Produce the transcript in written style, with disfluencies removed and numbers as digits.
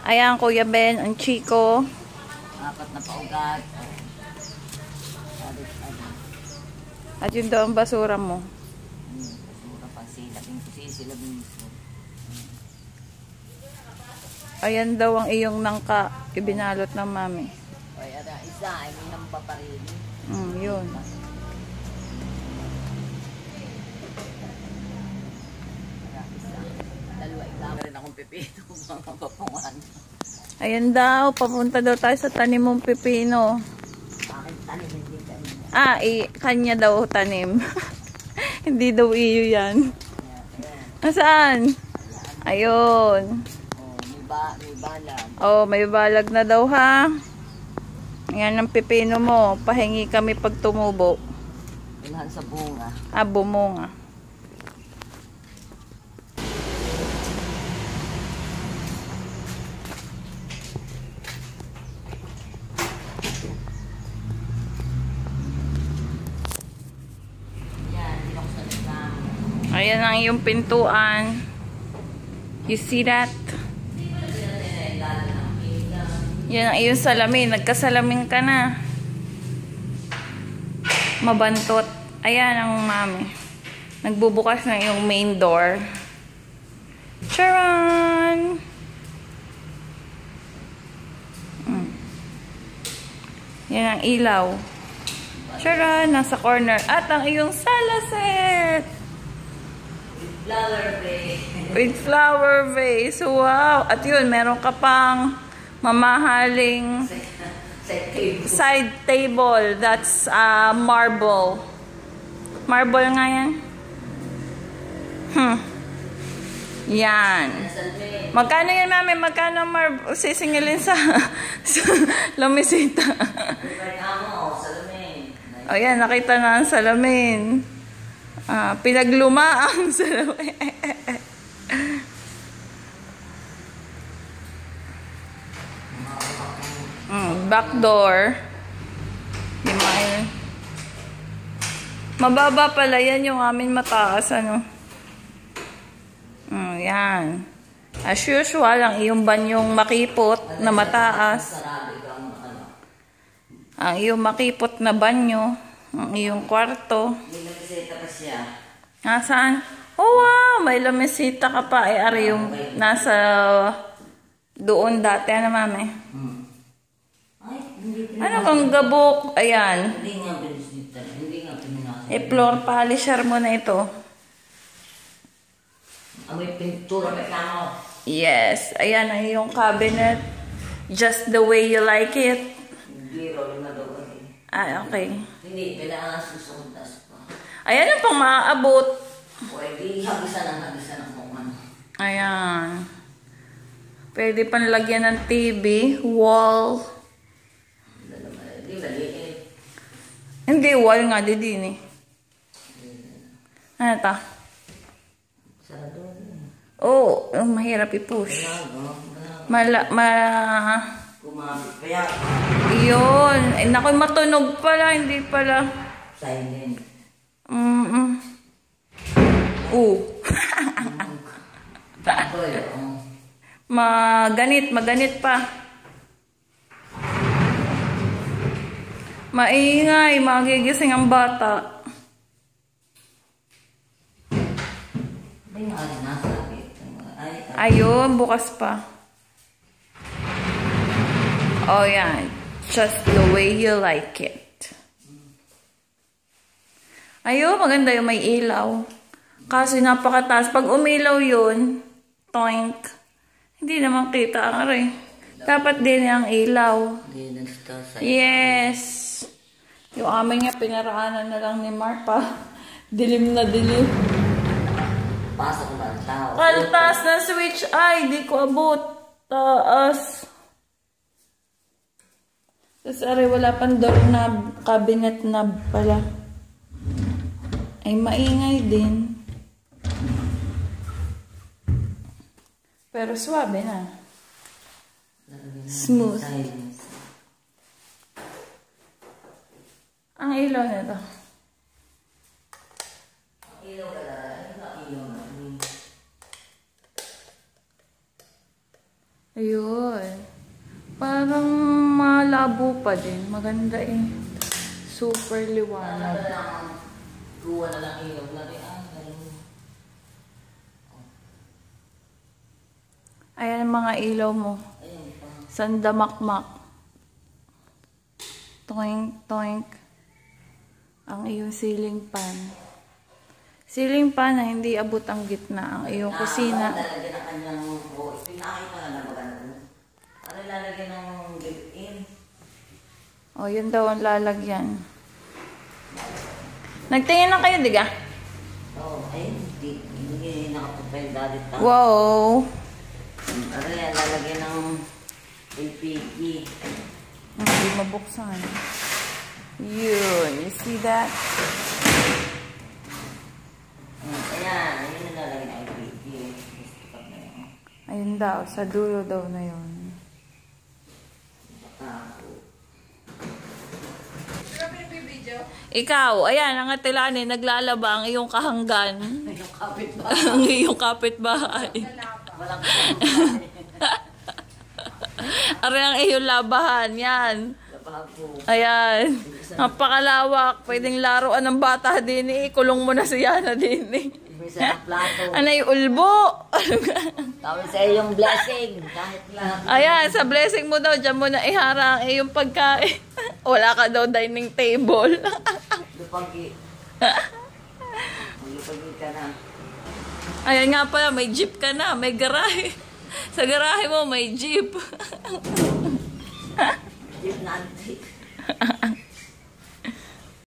Ayan, Kuya Ben, ang Chico. 4 na paugat. At yun daw ang basura mo. Basura pa silabing ko. Ayan daw ang iyong nangka. Ibinalot ng mami. Ay, ada isa ay minamba pa rin. Yun. Dalawa ikaw rin akong pipito mga papungan. Ayan daw, papunta daw tayo sa tanim mong pipino. Bakit tanim hindi kanina? Kanya daw tanim. Hindi daw iyo yan. Nasaan? Ayun. May balag. May balag na daw ha. Yan ang pipino mo. Pahingi kami pag tumubo. Ilhan sa bunga. Bumunga. Ayan ang iyong pintuan. You see that? Yan ang iyong salamin. Nagkasalamin ka na. Mabantot. Ayan ang mami. Nagbubukas ng iyong main door. Charan! Yan ang ilaw. Charan! Nasa corner. At ang iyong sala set. Flower vase. With flower vase. Wow! At yun, meron ka pang mamahaling side table. That's marble. Marble nga yan. Yan. Magkano yan, mami? Magkano marble? Sisingilin sa lamisita. O yan, nakita na ang salamin. Pinagluma ang salamin. Back door. Mababa pala yan, yung amin mataas, ano. Yan. As usual, ang iyong banyong makipot na mataas. Ang iyong makipot na banyo. Ang iyong kwarto. May lamisita pa siya. Nasaan? Oh wow! May lamisita ka pa. Ari yung nasa doon dati. Ano, mami? Ay, hindi Ano kang gabok? Ayan. Hindi nga binisita. Hindi nga pinunasa. Floor polisher mo na ito. May pintura may kamo. Yes. Ayan ang iyong cabinet. Just the way you like it. Hindi, rolling na daw. Okay. Hindi, kailangan susundas pa. Ayan ang pang maaabot. Pwede, hagisan ng kuman. Ayan. Pwede pang lagyan ng TV, wall. Hindi, maliit. Hindi, wall nga, didini. Ano ito? Sarado. Oh, mahirap i-push. Kumapit. Kaya, Yun. Naku, matunog pala, hindi pala. silent. Maganit pa. Maingay, magigising ang bata. Ayun, bukas pa. Oh, yan. Just the way you like it. Ayun, maganda yung may ilaw. Kasi napakataas. Pag umilaw yun, toink. Hindi naman kita ang aray. Dapat din ang ilaw. Yes. Yung amin nga, pinaraanan na lang ni Marpa. Dilim na dilim. Pasok ba ang tao? Kaltas na switch. Ay, di ko abot. Taas. Tapos aray, wala pang doorknob. Cabinet knob pala. Ay, maingay din. Pero swabe na. Smooth. Ang ilaw nito. Ilaw ka lang. Ilaw na. Ayun. Parang malabo pa din. Maganda eh. Super liwanag. Kuha na lang ilaw. Lari Ayan ang mga ilaw mo. Ayun pa. Sandamakmak. Toink, toink. Ang iyong ceiling fan. Ceiling fan na hindi abot ang gitna. Ang iyong kusina. Lalagyan ng kanyang buo. Pinakita na lang maganda. Ano lalagyan ng built-in? O, yun daw ang lalagyan. Nagtingin na kayo, diga? Oo, ayun. Hindi nakapapay dati ta. Wow! Ano yan, lalagyan ng LPG. Hindi mabuksan. Yun. You see that? Ayan, ayun na lalagyan ng LPG. Ayun daw. Sa dulo daw na yun. Ikaw, ayan, ang atilanin, naglalaba ang iyong kahanggan. Yung kapit ba? Ang iyong kapitbahay. Walang Aray ang iyong labahan, yan. labago. Ayan. Napakalawak. Pwedeng laruan ng bata din eh. Kulong mo na si Yana din eh. May isang plato. Anay ulbo. Tawag sa yung blessing. Kahit lang. Ayan, sa blessing mo daw, dyan mo na ihara ang iyong pagkain. Wala ka daw dining table. Lupagi. Lupagi ka na. Ayan nga pala, may jeep ka na. May garahe. Sa garahe mo, may jeep. Jeep na antique.